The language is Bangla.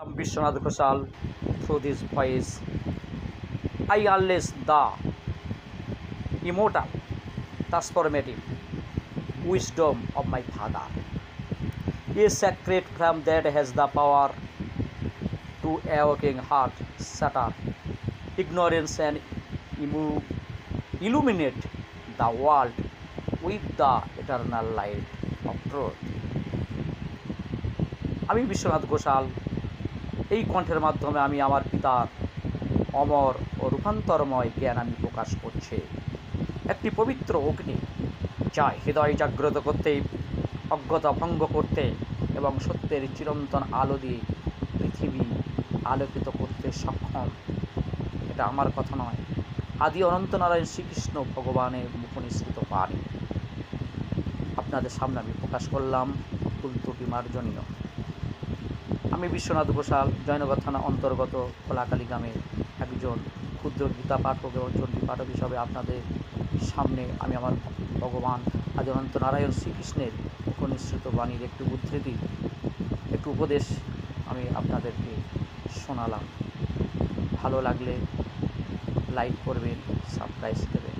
Vishwanath Ghoshal. Through this voice, I unleash the immortal, transformative wisdom of my Father, a sacred flame that has the power to awaken heart, shatter ignorance, and illuminate the world with the eternal light of truth. আমি বিশ্বনাথ ঘোষাল এই কণ্ঠের মাধ্যমে আমি আমার পিতার অমর ও রূপান্তরময় জ্ঞান আমি প্রকাশ করছি। একটি পবিত্র অগ্নি যা হৃদয় জাগ্রত করতে, অজ্ঞতা ভঙ্গ করতে এবং সত্যের চিরন্তন আলো দিয়ে পৃথিবী আলোকিত করতে সক্ষম। এটা আমার কথা নয়, আদি অনন্ত নারায়ণ শ্রীকৃষ্ণ ভগবানের মুখনিসৃত বাণী আপনাদের সামনে আমি প্রকাশ করলাম, ভুল ত্রুটি মার্জনীয়। আমি বিশ্বনাথ ঘোষাল জয়নগর থানা অন্তর্গত খোলাকালী গ্রামের একজন ক্ষুদ্র গীতা পাঠক এবং চণ্ডী পাঠক হিসাবে আপনাদের সামনে আমি আমার ভগবান আদি অনন্ত নারায়ণ শ্রীকৃষ্ণের মুখনিসৃত বাণীর একটু উদ্ধৃতি, একটু উপদেশ আমি আপনাদেরকে শোনালাম। ভালো লাগলে লাইক করবেন, সাবস্ক্রাইব দেবেন।